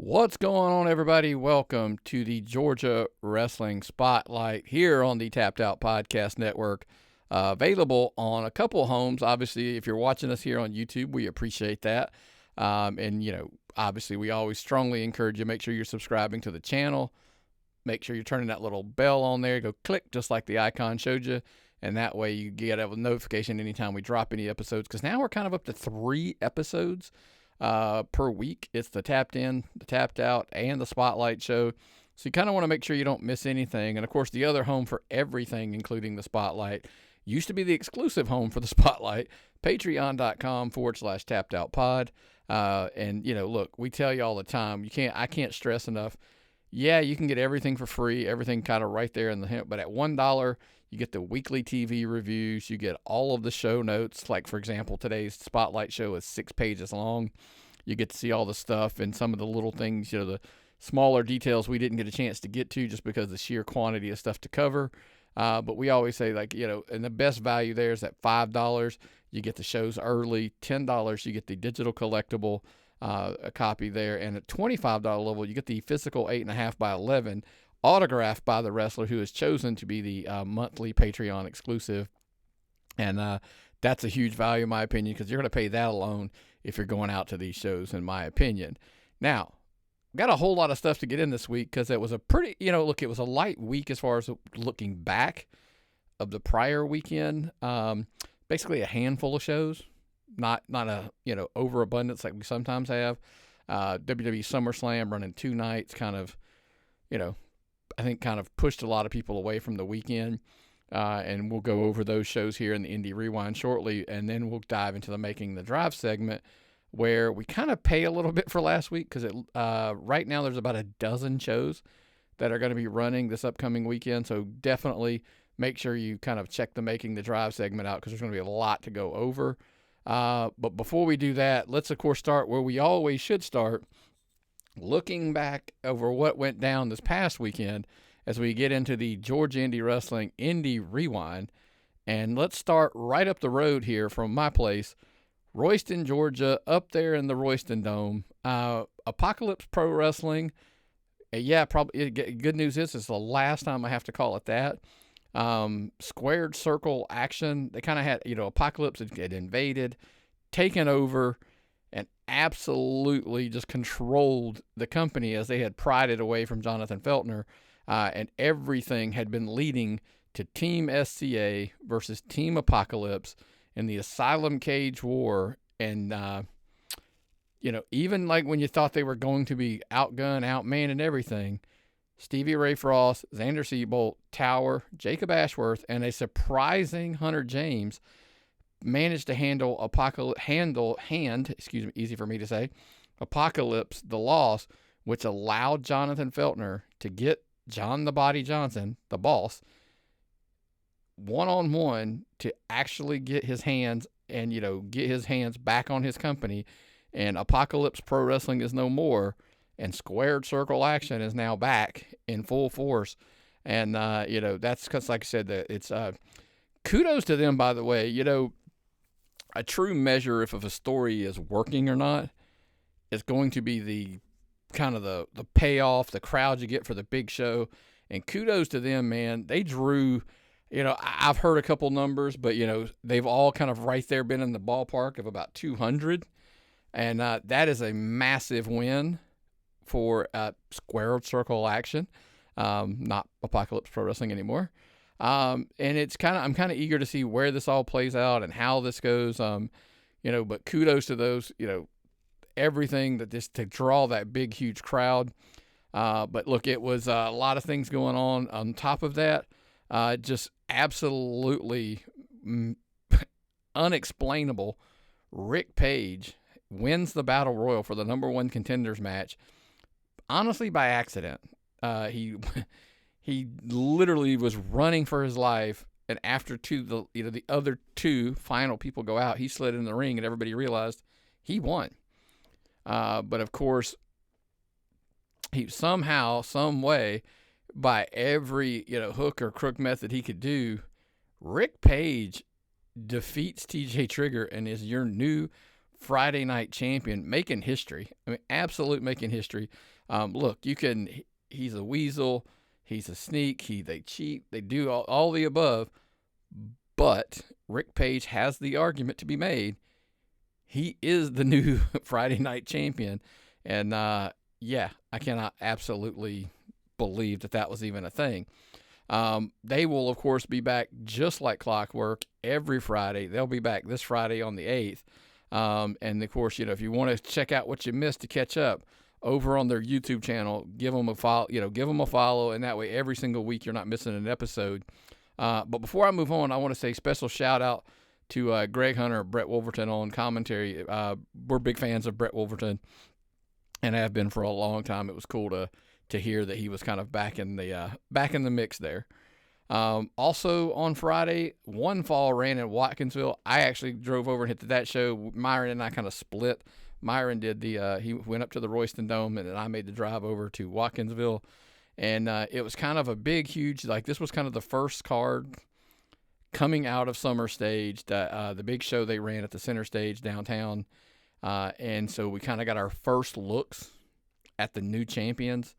What's going on, everybody? Welcome to the Georgia Wrestling Spotlight here on the Tapped Out Podcast Network. Available on a couple homes. Obviously, if you're watching us here on YouTube, we appreciate that. Obviously, we always strongly encourage you, make sure you're subscribing to the channel. Make sure you're turning that little bell on there. Go click just like the icon showed you. And that way you get a notification anytime we drop any episodes. Because now we're kind of up to 3 episodes per week. It's the Tapped In, the Tapped Out, and the Spotlight show. So you kind of want to make sure you don't miss anything. And, of course, the other home for everything, including the Spotlight, used to be the exclusive home for the Spotlight, patreon.com/tappedoutpod. Look, we tell you all the time, I can't stress enough. Yeah, you can get everything for free, everything kind of right there in the hint. But at $1, you get the weekly TV reviews. You get all of the show notes. Like, for example, today's Spotlight show is 6 pages long. You get to see all the stuff and some of the little things, the smaller details we didn't get a chance to get to just because of the sheer quantity of stuff to cover. But we always say, and the best value there is at $5, you get the shows early. $10, you get the digital collectible, a copy there. And at $25 level, you get the physical 8.5 by 11 autographed by the wrestler who has chosen to be the monthly Patreon exclusive. And that's a huge value, in my opinion, because you're going to pay that alone if you're going out to these shows, in my opinion. Now, got a whole lot of stuff to get in this week because it was a pretty, it was a light week as far as looking back of the prior weekend. Basically a handful of shows, not a, overabundance like we sometimes have. WWE SummerSlam running 2 nights kind of, I think kind of pushed a lot of people away from the weekend. And we'll go over those shows here in the Indy Rewind shortly. And then we'll dive into the Making the Drive segment where we kind of pay a little bit for last week because right now there's about a dozen shows that are going to be running this upcoming weekend. So definitely make sure you kind of check the Making the Drive segment out because there's going to be a lot to go over. But before we do that, let's, of course, start where we always should start, looking back over what went down this past weekend as we get into the Georgia Indie Wrestling Indy Rewind. And let's start right up the road here from my place, Royston, Georgia, up there in the Royston Dome. Apocalypse Pro Wrestling. Probably good news is it's the last time I have to call it that. Squared circle action. They kind of had, Apocalypse had invaded, taken over, and absolutely just controlled the company as they had pried it away from Jonathan Feltner. And everything had been leading to Team SCA versus Team Apocalypse in the Asylum Cage War. And, even like when you thought they were going to be outgunned, outmanned, and everything, Stevie Ray Frost, Xander Seabolt, Tower, Jacob Ashworth, and a surprising Hunter James managed to easy for me to say, Apocalypse, the loss, which allowed Jonathan Feltner to get John the Body Johnson, the boss, one-on-one to actually get his hands and, get his hands back on his company. And Apocalypse Pro Wrestling is no more. And Squared Circle Action is now back in full force. And, that's because, like I said, it's kudos to them, by the way. A true measure if a story is working or not is going to be the kind of the payoff, the crowd you get for the big show. And kudos to them, man. They drew, I've heard a couple numbers, but, they've all kind of right there been in the ballpark of about 200. And that is a massive win for Squared Circle Action, not Apocalypse Pro Wrestling anymore. And it's I'm kind of eager to see where this all plays out and how this goes. But kudos to those, everything that just to draw that big, huge crowd. But look, it was a lot of things going on top of that. Just absolutely unexplainable. Rick Page wins the Battle Royal for the number 1 contenders match, honestly by accident. He literally was running for his life, and after the other 2 final people go out, he slid in the ring, and everybody realized he won. But of course, he somehow, some way, by every hook or crook method he could do, Rick Page defeats TJ Trigger and is your new Friday night champion, making history. I mean, absolute making history. Look, he's a weasel, he's a sneak, they cheat, they do all the above. But Rick Page has the argument to be made. He is the new Friday night champion. And yeah, I cannot absolutely believe that was even a thing. They will, of course, be back just like clockwork every Friday. They'll be back this Friday on the 8th. And, of course, if you want to check out what you missed to catch up over on their YouTube channel, give them a follow, and that way every single week you're not missing an episode. But before I move on, I want to say special shout-out to Greg Hunter, Brett Wolverton on commentary. We're big fans of Brett Wolverton and have been for a long time. It was cool to hear that he was kind of back in the mix there. Also on Friday, One Fall ran in Watkinsville. I actually drove over and hit that show. Myron and I kind of split. Myron did he went up to the Royston Dome, and then I made the drive over to Watkinsville. And it was kind of a big, huge, this was kind of the first card coming out of Summer Stage, the big show they ran at the Center Stage downtown. And so we kind of got our first looks at the new champions.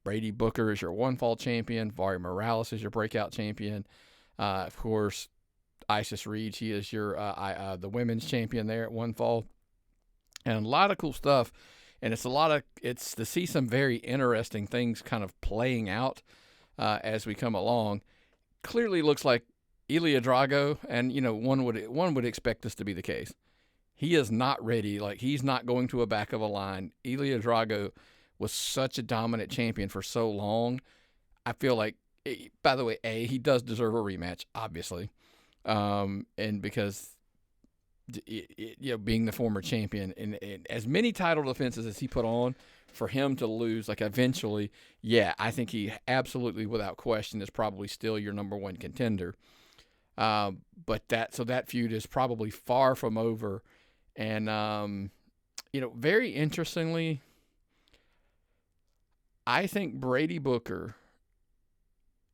Brady Booker is your One Fall champion. Vari Morales is your breakout champion. Of course, Isis Reed, she is your the women's champion there at One Fall. And a lot of cool stuff. And it's to see some very interesting things kind of playing out as we come along. Clearly looks like Ilya Drago, and one would expect this to be the case. He is not ready. He's not going to a back of a line. Ilya Drago was such a dominant champion for so long. I feel like, by the way, he does deserve a rematch, obviously, and because being the former champion and as many title defenses as he put on, for him to lose eventually, I think he absolutely, without question, is probably still your number one contender. But that feud is probably far from over, and very interestingly, I think Brady Booker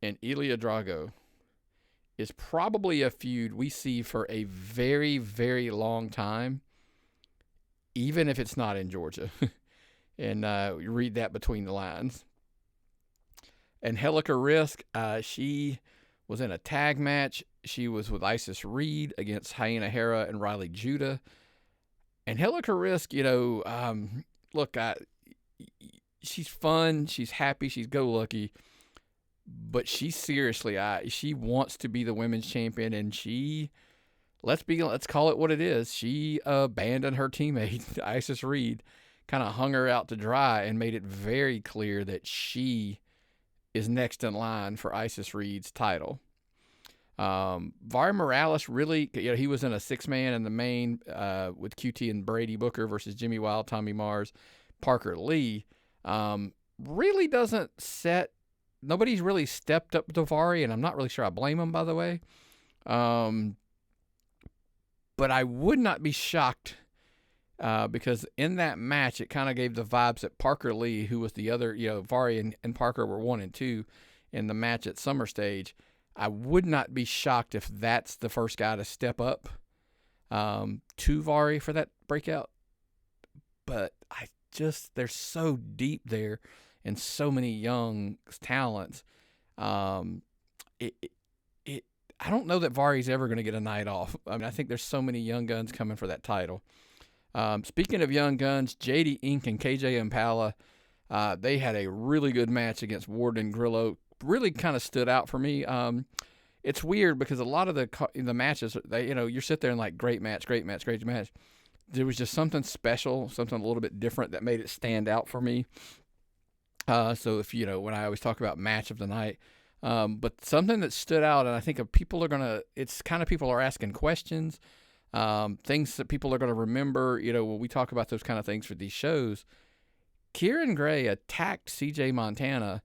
and Ilya Drago is probably a feud we see for a very, very long time, even if it's not in Georgia. And you read that between the lines. Angelica Risk, she was in a tag match. She was with Isis Reed against Hyena Hera and Riley Judah. Angelica Risk, look, she's fun, she's happy, she's go-lucky, but she seriously, she wants to be the women's champion, and let's call it what it is. She abandoned her teammate, Isis Reed, kind of hung her out to dry and made it very clear that she is next in line for Isis Reed's title. Vari Morales really, he was in a 6-man in the main with QT and Brady Booker versus Jimmy Wild, Tommy Mars, Parker Lee. Really doesn't nobody's really stepped up to Vari, and I'm not really sure I blame him, by the way. But I would not be shocked because in that match, it kind of gave the vibes that Parker Lee, who was the other, Vari and Parker were 1 and 2 in the match at Summer Stage. I would not be shocked if that's the first guy to step up to Vari for that breakout. But they're so deep there and so many young talents. I don't know that Vari's ever going to get a night off. I mean, I think there's so many young guns coming for that title. Speaking of young guns, JD Inc. and KJ Impala, they had a really good match against Ward and Grillo. Really kind of stood out for me. It's weird because a lot of the matches, you sit there and great match. There was just something special, something a little bit different that made it stand out for me. So if, when I always talk about match of the night, but something that stood out, and I think people are asking questions, things that people are going to remember, when we talk about those kind of things for these shows. Kiran Gray attacked CJ Montana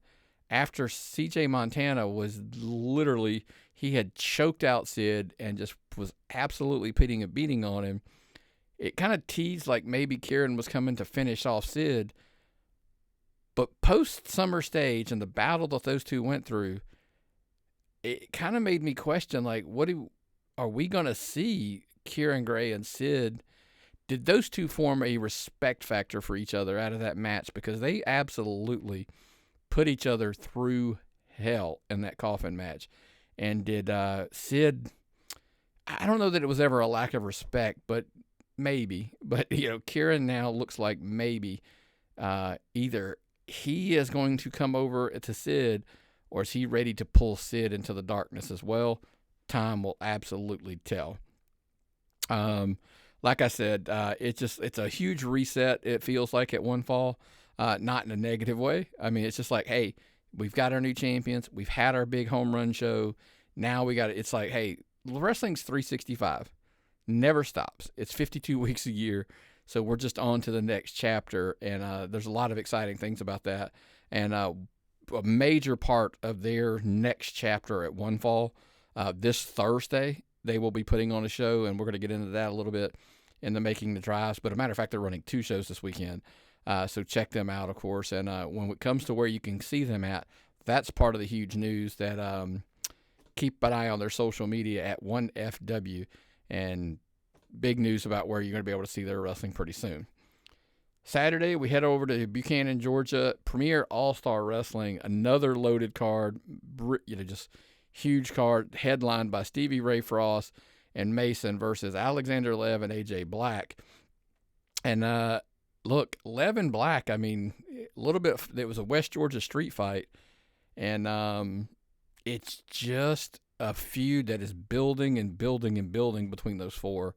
after CJ Montana was literally, he had choked out Sid and just was absolutely putting a beating on him. It kind of teased like maybe Kiran was coming to finish off Sid. But post-Summer Stage and the battle that those two went through, it kind of made me question, are we going to see Kiran Gray and Sid did those two form a respect factor for each other out of that match? Because they absolutely put each other through hell in that coffin match. And did Sid, I don't know that it was ever a lack of respect, but maybe. But, Kiran now looks like maybe either he is going to come over to Sid, or is he ready to pull Sid into the darkness as well? Time will absolutely tell. Like I said, it's a huge reset. It feels like at One Fall, not in a negative way. I mean, it's just like, hey, we've got our new champions. We've had our big home run show. Now it's like, hey, wrestling's 365, never stops. It's 52 weeks a year. So we're just on to the next chapter. And, there's a lot of exciting things about that. And, a major part of their next chapter at One Fall, this Thursday, they will be putting on a show, and we're going to get into that a little bit in the Making the Drives. But a matter of fact, they're running 2 shows this weekend. So check them out, of course. And when it comes to where you can see them at, that's part of the huge news that keep an eye on their social media at 1FW. And big news about where you're going to be able to see their wrestling pretty soon. Saturday, we head over to Buchanan, Georgia. Premier All-Star Wrestling, another loaded card, just huge card, headlined by Stevie Ray Frost and Mayson versus Alexander Lev and AJ Black. And look, Lev and Black, I mean, a little bit, it was a West Georgia street fight. And it's just a feud that is building and building and building between those four.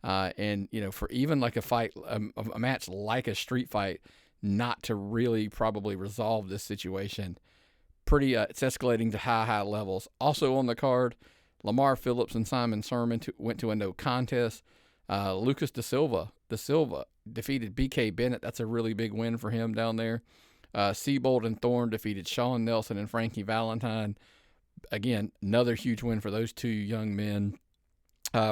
And, for even like a fight, a match like a street fight, not to really probably resolve this situation, it's escalating to high levels. Also on the card, Lamar Phillips and Simon Sermon went to a no contest. Lucas Da Silva defeated BK Bennett. That's a really big win for him down there. Seabold and Thorne defeated Sean Nelson and Frankie Valentine. Again, another huge win for those two young men.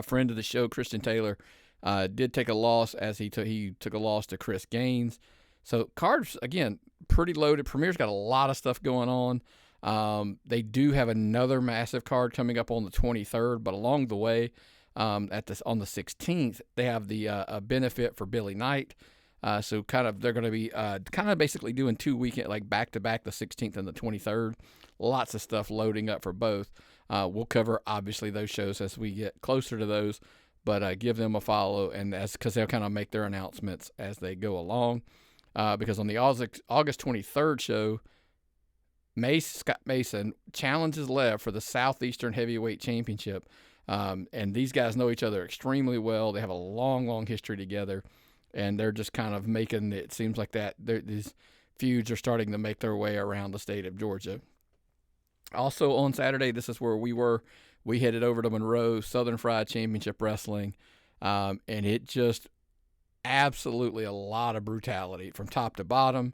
Friend of the show, Christian Taylor, did take a loss as he took a loss to Chris Gaines. So cards, again, pretty loaded. Premier's got a lot of stuff going on. They do have another massive card coming up on the 23rd, but along the way, on the 16th, they have the a benefit for Billy Knight. So they're going to be basically doing 2 weekend, like back-to-back, the 16th and the 23rd. Lots of stuff loading up for both. We'll cover, obviously, those shows as we get closer to those, but give them a follow, and because they'll kind of make their announcements as they go along. Because on the August 23rd show, Scott Mayson challenges Lev for the Southeastern Heavyweight Championship. And these guys know each other extremely well. They have a long history together, and they're just kind of making it seems like that these feuds are starting to make their way around the state of Georgia. Also on Saturday, this is where we were. We headed over to Monroe, Southern Fried Championship Wrestling, and it just absolutely a lot of brutality from top to bottom.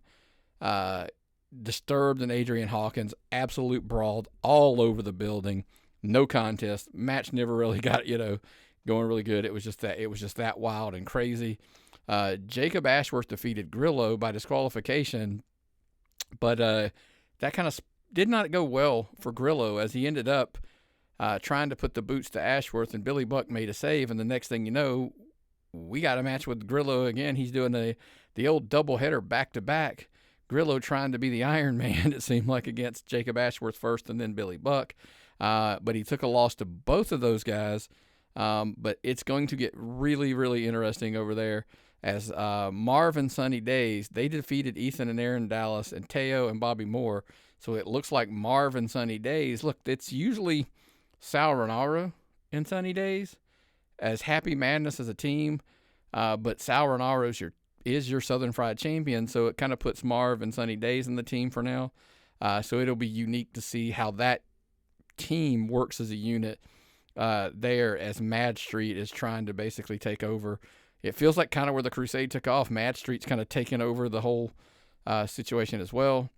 Disturbed and Adrian Hawkins absolute brawled all over the building. No contest. Match never really got going really good. It was just that wild and crazy. Jacob Ashworth defeated Grillo by disqualification, but that kind of did not go well for Grillo, as he ended up trying to put the boots to Ashworth, and Billy Buck made a save, and the next thing you know, we got a match with Grillo again. He's doing the old doubleheader back-to-back. Grillo trying to be the Iron Man, it seemed like, against Jacob Ashworth first and then Billy Buck. But he took a loss to both of those guys. But it's going to get really, really interesting over there as Marv and Sunny Days, they defeated Ethan and Aaron Dallas and Teo and Bobby Moore. So it looks like Marv and Sunny Days. Look, it's usually Sal Renaro in Sunny Days as Happy Madness as a team. But Sal Renaro is your Southern Fried champion, so it kind of puts Marv and Sunny Days in the team for now. So it'll be unique to see how that team works as a unit there as Mad Street is trying to basically take over. It feels like kind of where the Crusade took off. Mad Street's kind of taken over the whole situation as well.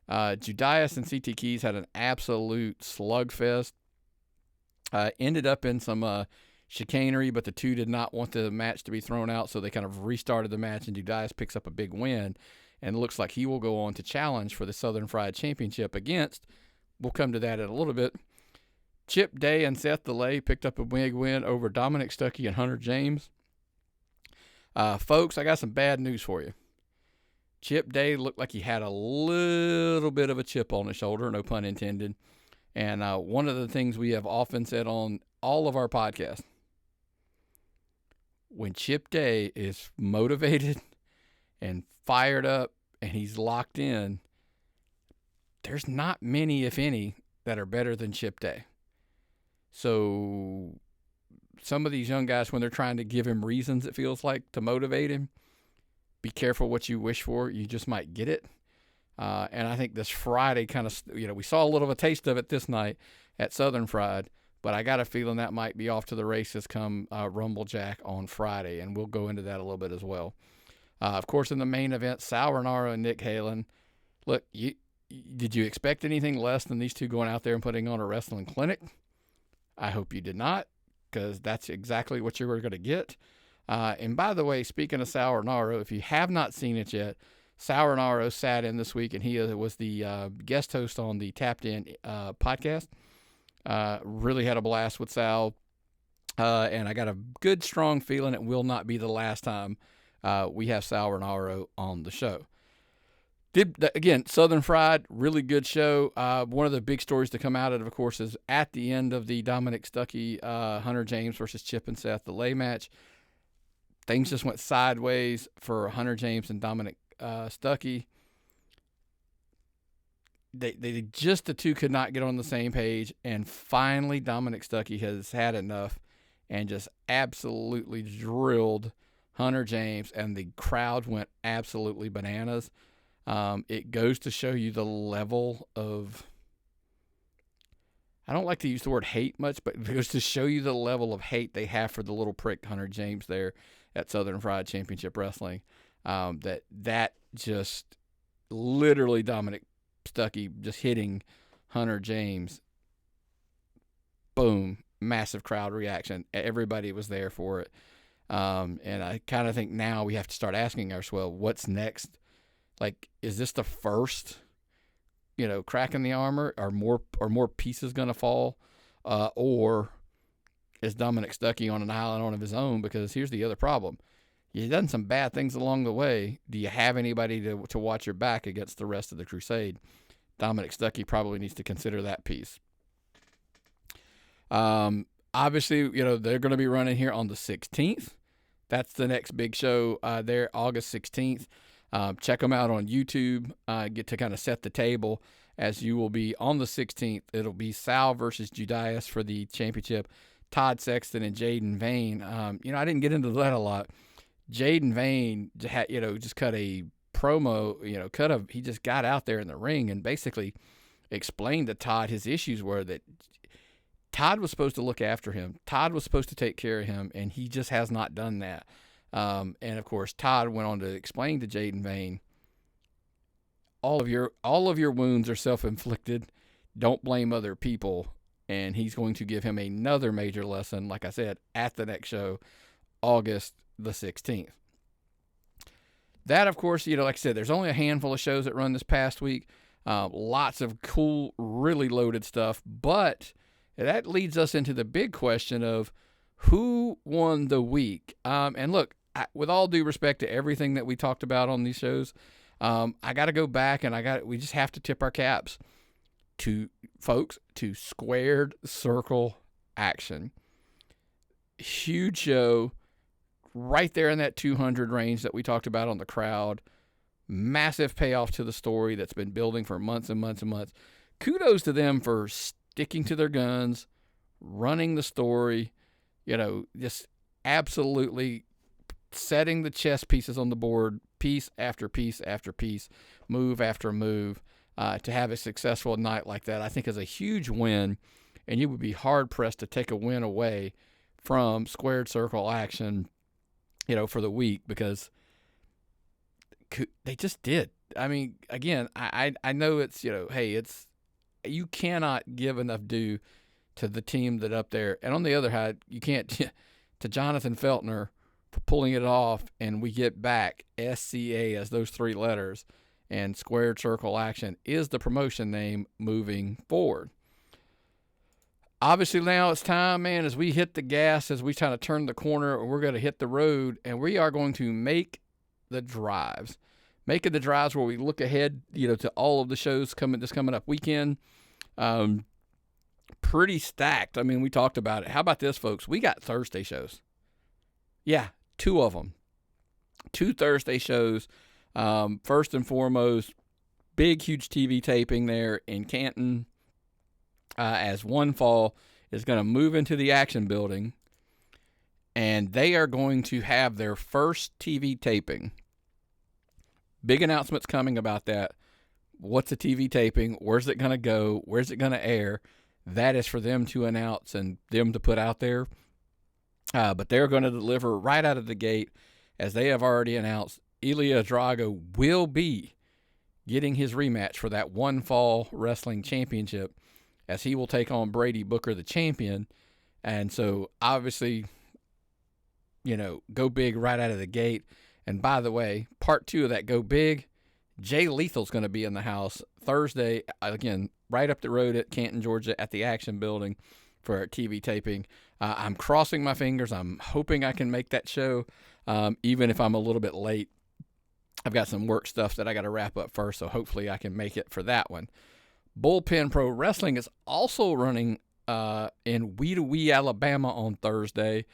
Judias and CT Keys had an absolute slugfest. Ended up in some chicanery, but the two did not want the match to be thrown out, so they kind of restarted the match, and Judias picks up a big win, and it looks like he will go on to challenge for the Southern Fried Championship against, we'll come to that in a little bit, Chip Day and Seth DeLay picked up a big win over Dominic Stuckey and Hunter James. Folks, I got some bad news for you. Chip Day looked like he had a little bit of a chip on his shoulder, no pun intended. And one of the things we have often said on all of our podcasts, when Chip Day is motivated and fired up and he's locked in, there's not many, if any, that are better than Chip Day. So some of these young guys, when they're trying to give him reasons, it feels like, to motivate him, be careful what you wish for. You just might get it. And I think this Friday kind of, we saw a little of a taste of it this night at Southern Fried, but I got a feeling that might be off to the races come Rumble Jack on Friday, and we'll go into that a little bit as well. Of course, in the main event, Sal Rinauro and Nick Halen. Look, did you expect anything less than these two going out there and putting on a wrestling clinic? I hope you did not, because that's exactly what you were going to get. And by the way, speaking of Sal Rinauro, if you have not seen it yet, Sal Rinauro sat in this week, and he was the guest host on the Tapped In podcast. Really had a blast with Sal, and I got a good, strong feeling it will not be the last time we have Sal Rinauro on the show. Again, Southern Fried, really good show. One of the big stories to come out of course, is at the end of the Dominic Stuckey, Hunter James versus Chip and Seth, the lay match. Things just went sideways for Hunter James and Dominic Stuckey. They just, the two could not get on the same page, and finally Dominic Stuckey has had enough and just absolutely drilled Hunter James, and the crowd went absolutely bananas. It goes to show you the level of, I don't like to use the word hate much, but it goes to show you the level of hate they have for the little prick Hunter James there at Southern Fried Championship Wrestling. That just literally Dominic Stuckey just hitting Hunter James. Boom. Massive crowd reaction. Everybody was there for it. And I kind of think now we have to start asking ourselves, what's next? Like, is this the first, crack in the armor? Are more pieces going to fall? Or is Dominic Stuckey on an island on his own? Because here's the other problem. You've done some bad things along the way. Do you have anybody to watch your back against the rest of the crusade? Dominic Stuckey probably needs to consider that piece. Obviously, they're going to be running here on the 16th. That's the next big show there, August 16th. Check them out on YouTube. Get to kind of set the table, as you will be on the 16th. It'll be Sal versus Judias for the championship. Todd Sexton and Jaden Vane. I didn't get into that a lot. Jaden Vane had, just cut a promo, he just got out there in the ring and basically explained to Todd his issues were that Todd was supposed to look after him. Todd was supposed to take care of him, and he just has not done that. And of course, Todd went on to explain to Jaden Vane, all of your wounds are self-inflicted. Don't blame other people. And he's going to give him another major lesson, like I said, at the next show, August the 16th. That, of course, like I said, there's only a handful of shows that run this past week. Lots of cool, really loaded stuff. But that leads us into the big question of who won the week. And look, with all due respect to everything that we talked about on these shows, I got to go back and we just have to tip our caps to Squared Circle Action. Huge show, right there in that 200 range that we talked about on the crowd. Massive payoff to the story that's been building for months and months and months. Kudos to them for sticking to their guns, running the story, just absolutely setting the chess pieces on the board, piece after piece after piece, move after move. To have a successful night like that, I think, is a huge win, and you would be hard-pressed to take a win away from Squared Circle Action, for the week, because they just did. I mean, again, I know it's, you cannot give enough due to the team that up there. And on the other hand, you can't, to Jonathan Feltner for pulling it off, and we get back SCA as those three letters. And Squared Circle Action is the promotion name moving forward. Obviously, now it's time, man, as we hit the gas, as we kind of turn the corner, we're going to hit the road, and we are going to make the drives. Making the drives where we look ahead, to all of the shows coming up weekend. Pretty stacked. I mean, we talked about it. How about this, folks? We got Thursday shows. Yeah, 2 of them. 2 Thursday shows. First and foremost, big, huge TV taping there in Canton. As One Fall is going to move into the Action Building, and they are going to have their first TV taping. Big announcements coming about that. What's a TV taping? Where's it going to go? Where's it going to air? That is for them to announce and them to put out there. But they're going to deliver right out of the gate, as they have already announced. Ilya Drago will be getting his rematch for that One Fall Wrestling Championship, as he will take on Brady Booker, the champion. And so, obviously, go big right out of the gate. And by the way, part 2 of that Go Big, Jay Lethal's going to be in the house Thursday, again, right up the road at Canton, Georgia, at the Action Building for our TV taping. I'm crossing my fingers. I'm hoping I can make that show, even if I'm a little bit late. I've got some work stuff that I got to wrap up first, so hopefully I can make it for that one. Bullpen Pro Wrestling is also running in Weedawee, Alabama on Thursday.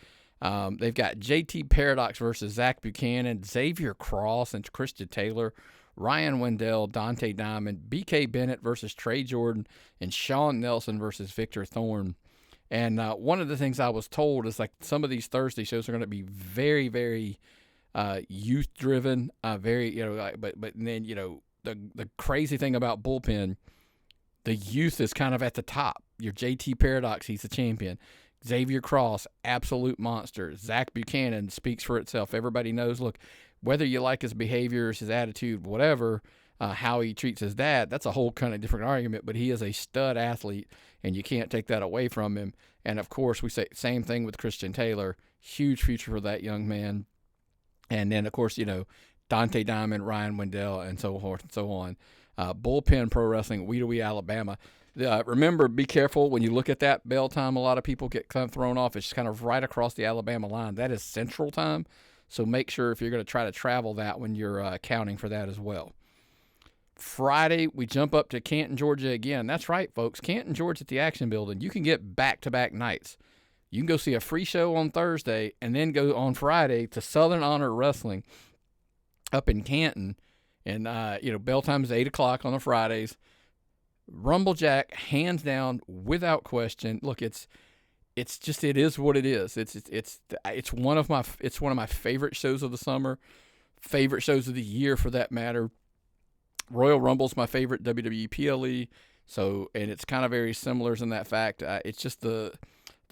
They've got JT Paradox versus Zach Buchanan, Xavier Cross and Christian Taylor, Ryan Wendell, Dante Diamond, BK Bennett versus Trey Jordan, and Sean Nelson versus Victor Thorne. And one of the things I was told is, like, some of these Thursday shows are going to be very, very youth-driven, but then, the crazy thing about Bullpen, the youth is kind of at the top. Your JT Paradox, he's the champion. Xavier Cross, absolute monster. Zach Buchanan speaks for itself. Everybody knows, look, whether you like his behaviors, his attitude, whatever, how he treats his dad, that's a whole kind of different argument, but he is a stud athlete, and you can't take that away from him. And, of course, we say same thing with Christian Taylor. Huge future for that young man. And then, of course, Dante Diamond, Ryan Wendell, and so forth and so on. Bullpen Pro Wrestling, Weedawee, Alabama. Remember, be careful when you look at that bell time. A lot of people get kind of thrown off. It's kind of right across the Alabama line. That is Central Time, so make sure if you're going to try to travel that when you're accounting for that as well. Friday, we jump up to Canton, Georgia again. That's right, folks. Canton, Georgia at the Action Building. You can get back-to-back nights. You can go see a free show on Thursday and then go on Friday to Southern Honor Wrestling up in Canton. And, bell time is 8 o'clock on the Fridays. Rumblejack, hands down, without question. Look, it is what it is. It's one of my favorite shows of the summer, favorite shows of the year for that matter. Royal Rumble's my favorite WWE PLE. So, and it's kind of very similar in that fact. It's just the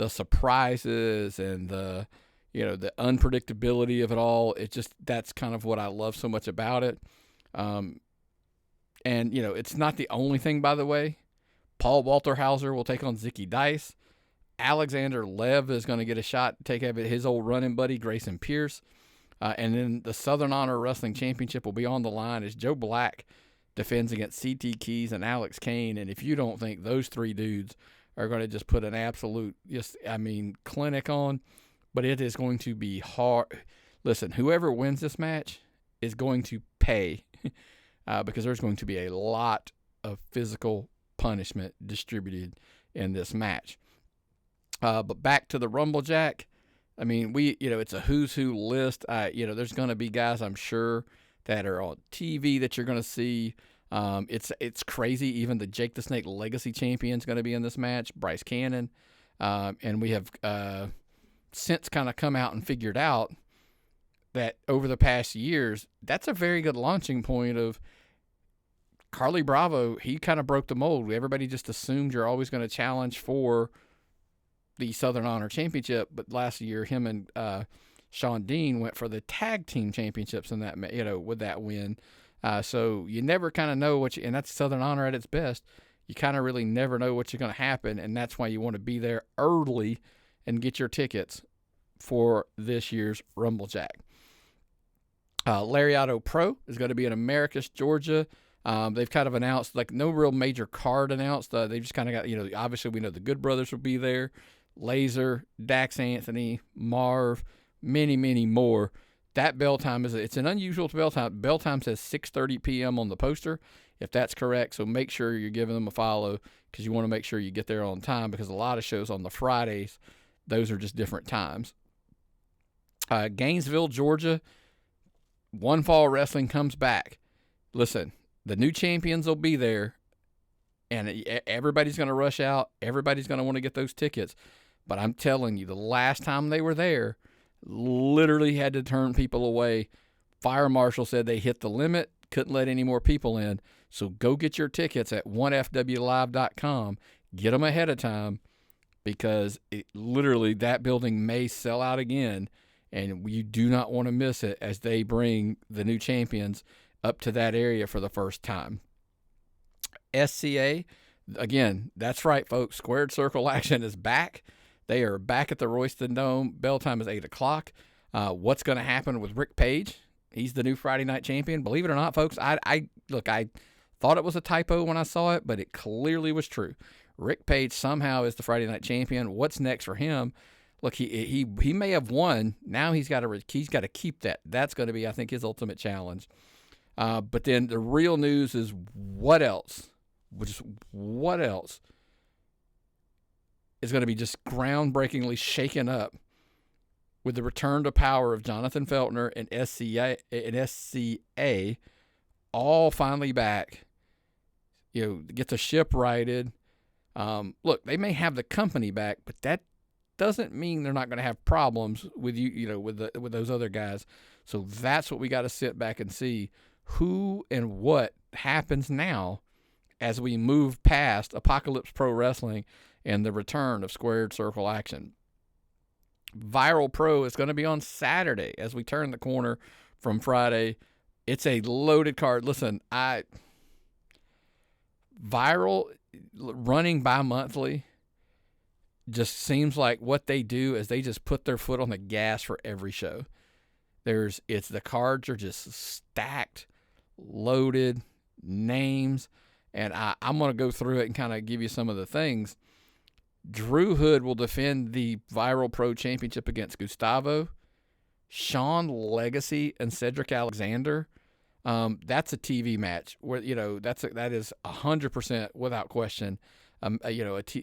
surprises and the unpredictability of it all. That's kind of what I love so much about it. And, it's not the only thing, by the way. Paul Walterhauser will take on Zicky Dice. Alexander Lev is going to get a shot to take his old running buddy, Grayson Pierce. And then the Southern Honor Wrestling Championship will be on the line as Joe Black defends against CT Keys and Alex Kane. And if you don't think those 3 dudes are going to just put an absolute, clinic on, but it is going to be hard. Listen, whoever wins this match is going to pay because there's going to be a lot of physical punishment distributed in this match. But back to the Rumblejack. I mean, it's a who's who list. There's going to be guys, I'm sure, that are on TV that you're going to see. It's crazy. Even the Jake the Snake Legacy Champion is going to be in this match, Bryce Cannon. And we have since kind of come out and figured out that over the past years, that's a very good launching point of Carly Bravo. He kind of broke the mold. Everybody just assumed you're always going to challenge for the Southern Honor Championship, but last year him and Sean Dean went for the tag team championships in that, with that win. So you never kind of know and that's Southern Honor at its best. You kind of really never know what's going to happen, and that's why you want to be there early and get your tickets for this year's Rumblejack. Lariato Pro is going to be in Americus, Georgia. They've kind of announced, like, no real major card announced. They just kind of got, obviously we know the Good Brothers will be there. Laser, Dax Anthony, Marv, many, many more. That bell time it's an unusual bell time. Bell time says 6:30 p.m. on the poster, if that's correct. So make sure you're giving them a follow, because you want to make sure you get there on time, because a lot of shows on the Fridays, those are just different times. Gainesville, Georgia, One Fall Wrestling comes back. Listen, the new champions will be there, and everybody's going to rush out. Everybody's going to want to get those tickets. But I'm telling you, the last time they were there, literally had to turn people away. Fire marshal said they hit the limit, couldn't let any more people in. So go get your tickets at 1fwlive.com. Get them ahead of time, because literally that building may sell out again, and you do not want to miss it as they bring the new champions up to that area for the first time. SCA, again, that's right, folks. Squared Circle Action is back. They are back at the Royston Dome. Bell time is 8 o'clock. What's going to happen with Rick Page? He's the new Friday night champion. Believe it or not, folks, I thought it was a typo when I saw it, but it clearly was true. Rick Page somehow is the Friday night champion. What's next for him? Look, he may have won. Now he's got to keep that. That's going to be, I think, his ultimate challenge. But then the real news is what else? What else is going to be just groundbreakingly shaken up with the return to power of Jonathan Feltner and SCA all finally back. Get the ship righted. Look, they may have the company back, but that doesn't mean they're not going to have problems with with those other guys. So that's what we got to sit back and see, who and what happens now as we move past Apocalypse Pro Wrestling and the return of Squared Circle Action. Viral Pro is going to be on Saturday as we turn the corner from Friday. It's a loaded card. Listen, Viral running bi-monthly just seems like what they do is they just put their foot on the gas for every show. The cards are just stacked, loaded, names, and I'm going to go through it and kind of give you some of the things. Drew Hood will defend the Viral Pro Championship against Gustavo. Sean Legacy and Cedric Alexander. That's a TV match where, that is 100% without question.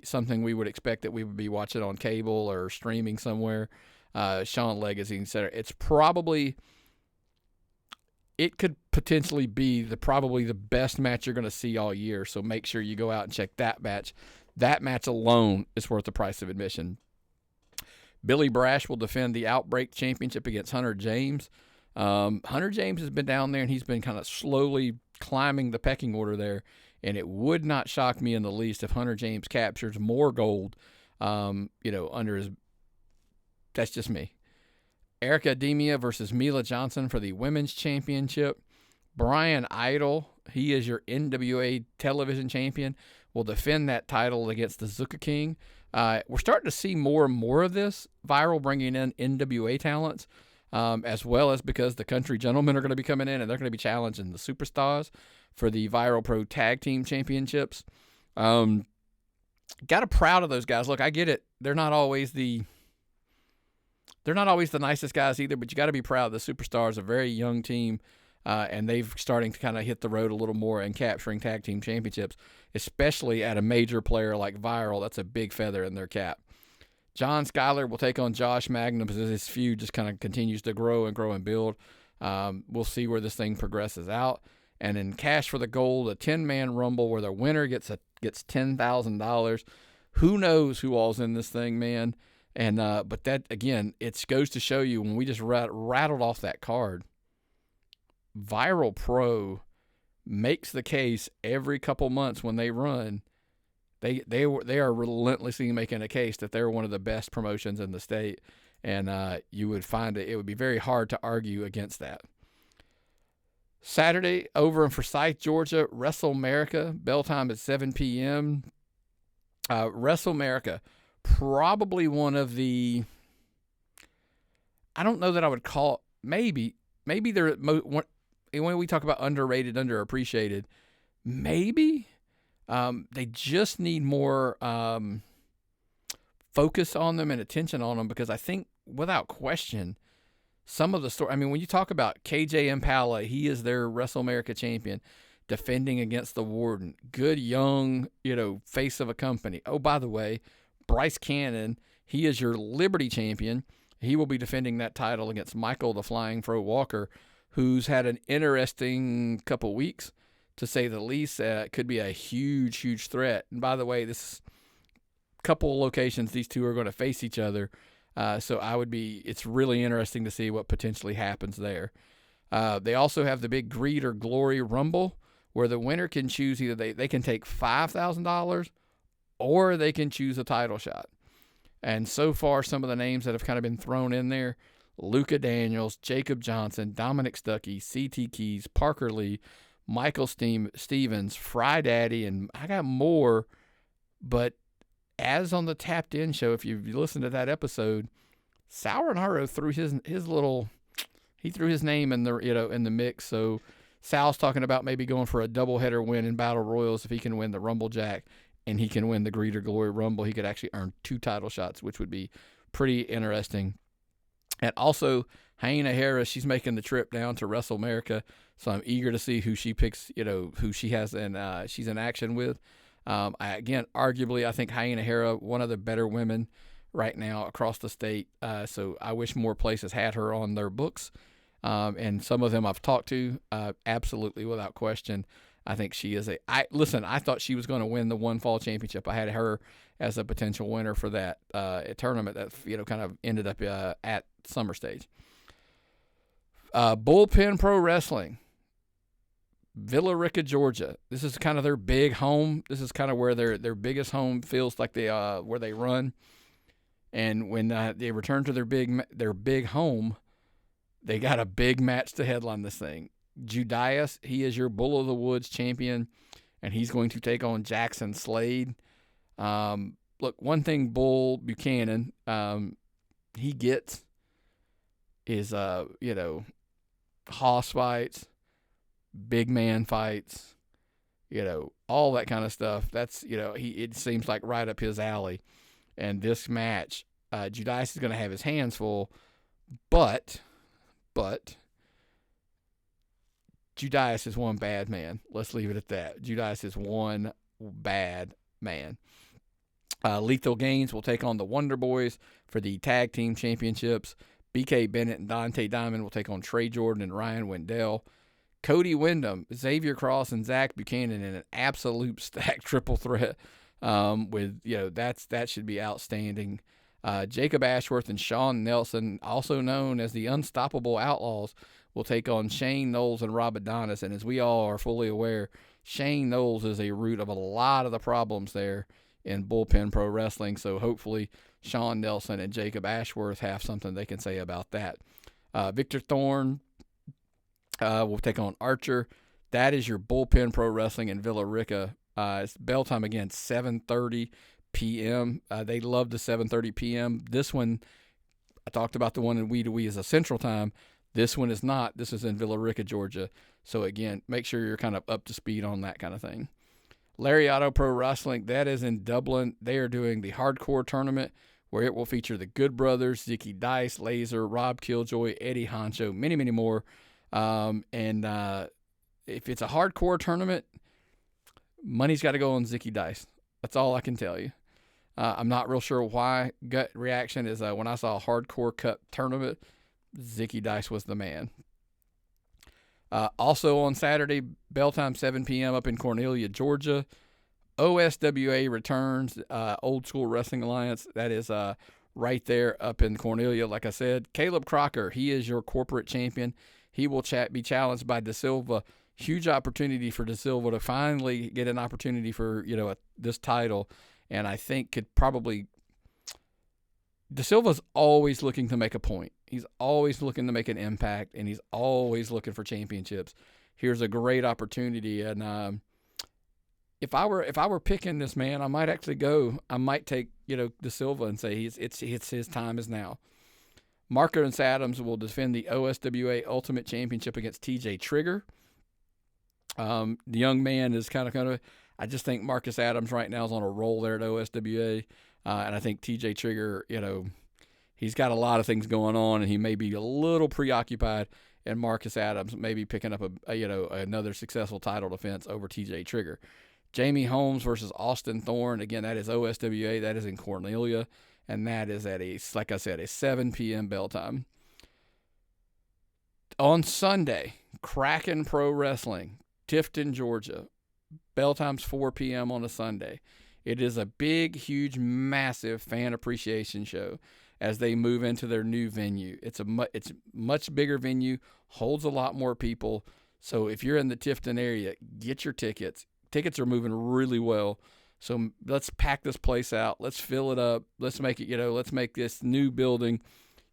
Something we would expect that we would be watching on cable or streaming somewhere. Sean Legacy, etc. It could potentially be probably the best match you're going to see all year. So make sure you go out and check that match. That match alone is worth the price of admission. Billy Brash will defend the Outbreak Championship against Hunter James. Hunter James has been down there, and he's been kind of slowly climbing the pecking order there, and it would not shock me in the least if Hunter James captures more gold, under his. That's just me. Erica Demia versus Mila Johnson for the Women's Championship. Brian Idol, he is your NWA television champion, will defend that title against the Zuka King. We're starting to see more and more of this. Viral bringing in NWA talents, as well as because the Country Gentlemen are going to be coming in and they're going to be challenging the Superstars for the Viral Pro Tag Team Championships. Got to proud of those guys. Look, I get it. They're not always the nicest guys either, but you got to be proud. The Superstars, a very young team, and they've starting to kind of hit the road a little more and capturing tag team championships, especially at a major player like Viral. That's a big feather in their cap. John Schuyler will take on Josh Magnum as his feud just kind of continues to grow and build. We'll see where this thing progresses out. And in Cash for the Gold, a 10-man rumble where the winner gets $10,000. Who knows who all's in this thing, man? And but that, again, it goes to show you when we just rattled off that card, Viral Pro makes the case every couple months when they run. They are relentlessly making a case that they're one of the best promotions in the state, and you would find it would be very hard to argue against that. Saturday, over in Forsyth, Georgia, WrestleMerica, bell time at 7 p.m. WrestleMerica, probably one of the, I don't know that I would call, maybe they're, when we talk about underrated, underappreciated, maybe. They just need more focus on them and attention on them, because I think, without question, some of the story. I mean, when you talk about KJ Impala, he is their Wrestle America champion, defending against the Warden. Good young, face of a company. Oh, by the way, Bryce Cannon, he is your Liberty champion. He will be defending that title against Michael the Flying Fro Walker, who's had an interesting couple weeks, to say the least. Could be a huge, huge threat. And by the way, this couple of locations, these two are going to face each other. So it's really interesting to see what potentially happens there. They also have the big Greed or Glory Rumble, where the winner can choose either they can take $5,000 or they can choose a title shot. And so far, some of the names that have kind of been thrown in there: Luka Daniels, Jacob Johnson, Dominic Stuckey, C.T. Keys, Parker Lee, Michael Stevens, Fry Daddy, and I got more. But as on the Tapped In show, if you listen to that episode, Sour and Haro threw his name in the mix. So Sal's talking about maybe going for a doubleheader win in Battle Royals. If he can win the Rumble Jack and he can win the Greed or Glory Rumble, he could actually earn 2 title shots, which would be pretty interesting. And also, Hyena Harris, she's making the trip down to Wrestle America, so I'm eager to see who she picks, who she has, and she's in action with. Arguably, I think Hyena Harris, one of the better women right now across the state. So I wish more places had her on their books. And some of them I've talked to, absolutely, without question. I think she is I thought she was going to win the One Fall Championship. I had her as a potential winner for that tournament that kind of ended up at Summer Stage. Bullpen Pro Wrestling, Villa Rica, Georgia. This is kind of their big home. This is kind of where their biggest home feels like where they run. And when they return to their big home, they got a big match to headline this thing. Judias, he is your Bull of the Woods champion, and he's going to take on Jackson Slade. Look, one thing Bull Buchanan he gets is hoss fights, big man fights, all that kind of stuff. That's it seems like right up his alley. And this match, Judias is going to have his hands full, but Judias is one bad man. Let's leave it at that. Judias is one bad man. Lethal Gaines will take on the Wonder Boys for the Tag Team Championships. BK Bennett and Dante Diamond will take on Trey Jordan and Ryan Wendell. Cody Wyndham, Xavier Cross, and Zach Buchanan in an absolute stacked triple threat. That should be outstanding. Jacob Ashworth and Sean Nelson, also known as the Unstoppable Outlaws, will take on Shane Knowles and Rob Adonis. And as we all are fully aware, Shane Knowles is a root of a lot of the problems there in Bullpen Pro Wrestling. So hopefully Sean Nelson and Jacob Ashworth have something they can say about that. Victor Thorne will take on Archer. That is your Bullpen Pro Wrestling in Villa Rica. It's bell time again, 7:30 p.m. They love the 7:30 p.m. This one, I talked about the one in Wee to Wee is a Central Time. This one is not. This is in Villa Rica, Georgia. So, again, make sure you're kind of up to speed on that kind of thing. Lariato Pro Wrestling, that is in Dublin. They are doing the hardcore tournament where it will feature the Good Brothers, Zicky Dice, Laser, Rob Killjoy, Eddie Honcho, many, many more. If it's a hardcore tournament, money's got to go on Zicky Dice. That's all I can tell you. I'm not real sure why. Gut reaction is when I saw a hardcore cup tournament, Zicky Dice was the man. Also on Saturday, bell time 7 p.m. up in Cornelia, Georgia. OSWA returns, Old School Wrestling Alliance. That is right there up in Cornelia. Like I said, Caleb Crocker, he is your corporate champion. He will be challenged by De Silva. Huge opportunity for De Silva to finally get an opportunity for this title, and I think could probably. De Silva's always looking to make a point. He's always looking to make an impact, and he's always looking for championships. Here's a great opportunity, and if I were picking this man, I might actually go. I might take De Silva and say it's his time is now. Marcus Adams will defend the OSWA Ultimate Championship against TJ Trigger. The young man is kind of. I just think Marcus Adams right now is on a roll there at OSWA, and I think TJ Trigger, he's got a lot of things going on, and he may be a little preoccupied. And Marcus Adams maybe picking up another successful title defense over TJ Trigger. Jamie Holmes versus Austin Thorne. Again, that is OSWA. That is in Cornelia, and that is at a 7 p.m. bell time. On Sunday, Kraken Pro Wrestling, Tifton, Georgia. Bell time's 4 p.m. on a Sunday. It is a big, huge, massive fan appreciation show as they move into their new venue. It's much bigger venue, holds a lot more people. So if you're in the Tifton area, get your tickets. Tickets are moving really well. So let's pack this place out. Let's fill it up. Let's make it, let's make this new building,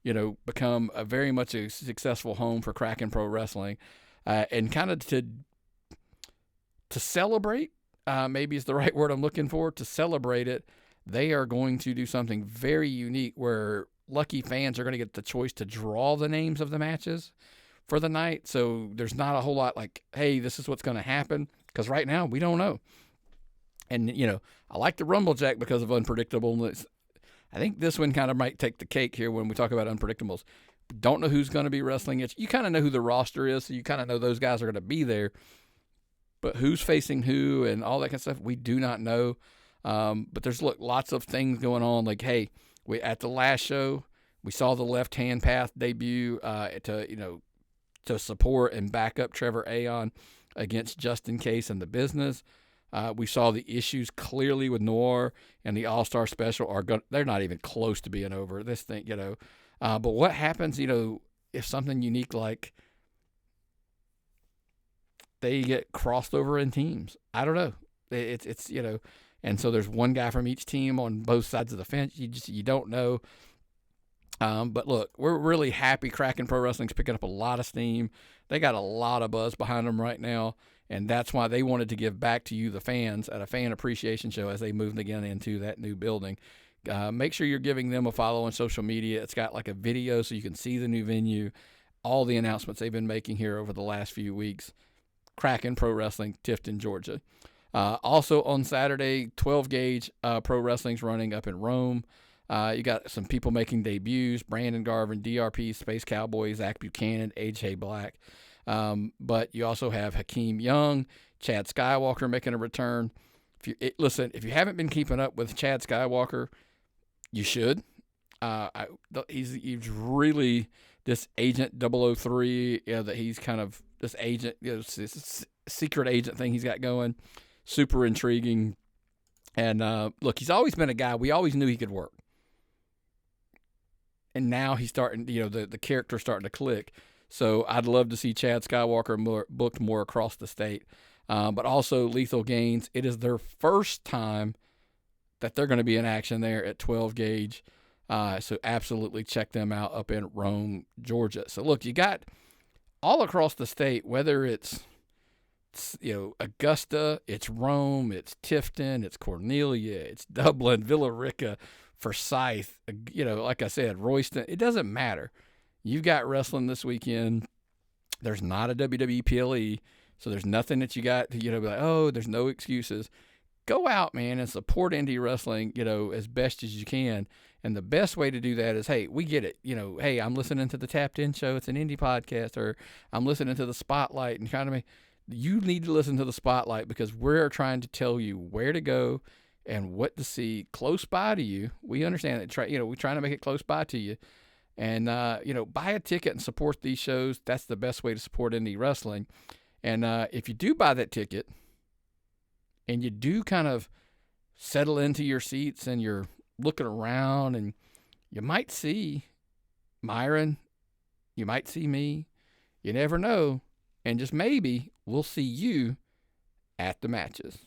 become a very much a successful home for Kraken Pro Wrestling. And kind of to celebrate, maybe is the right word I'm looking for, to celebrate it, they are going to do something very unique where lucky fans are going to get the choice to draw the names of the matches for the night. So there's not a whole lot like, hey, this is what's going to happen, because right now we don't know. And, I like the Rumblejack because of unpredictableness. I think this one kind of might take the cake here when we talk about unpredictables. Don't know who's going to be wrestling it. You kind of know who the roster is, so you kind of know those guys are going to be there. But who's facing who and all that kind of stuff, we do not know. But there's lots of things going on. Like, hey, we at the last show, we saw the Left Hand Path debut to support and back up Trevor Aon against Justin Case and the Business. We saw the issues clearly with Noir and the All-Star Special they're not even close to being over this thing, But what happens, if something unique like they get crossed over in teams? I don't know. It's and so there's one guy from each team on both sides of the fence. You don't know. But look, we're really happy Kraken Pro Wrestling's picking up a lot of steam. They got a lot of buzz behind them right now, and that's why they wanted to give back to you, the fans, at a fan appreciation show as they move again into that new building. Make sure you're giving them a follow on social media. It's got like a video so you can see the new venue, all the announcements they've been making here over the last few weeks. Kraken Pro Wrestling, Tifton, Georgia. Also on Saturday, 12 Gauge Pro Wrestling's running up in Rome. You got some people making debuts: Brandon Garvin, DRP, Space Cowboy, Zach Buchanan, AJ Black. But you also have Hakeem Young, Chad Skywalker making a return. If you haven't been keeping up with Chad Skywalker, you should. He's really this Agent 003, that he's kind of this agent, this secret agent thing he's got going. Super intriguing. And look, he's always been a guy we always knew he could work. And now he's starting, the character's starting to click. So I'd love to see Chad Skywalker booked more across the state. But also Lethal Gains, it is their first time that they're going to be in action there at 12 Gauge. So absolutely check them out up in Rome, Georgia. So look, you got all across the state, whether it's Augusta, it's Rome, it's Tifton, it's Cornelia, it's Dublin, Villa Rica, Forsyth, like I said, Royston. It doesn't matter. You've got wrestling this weekend. There's not a WWE PLE, so there's nothing that you got to, be like, oh, there's no excuses. Go out, man, and support indie wrestling, as best as you can. And the best way to do that is, hey, we get it. Hey, I'm listening to the Tapped In Show. It's an indie podcast. Or I'm listening to the Spotlight. And you need to listen to the Spotlight because we're trying to tell you where to go and what to see close by to you. We understand that, we're trying to make it close by to you. And, buy a ticket and support these shows. That's the best way to support indie wrestling. And if you do buy that ticket and you do kind of settle into your seats and you're looking around and you might see Myron, you might see me, you never know. And just maybe we'll see you at the matches.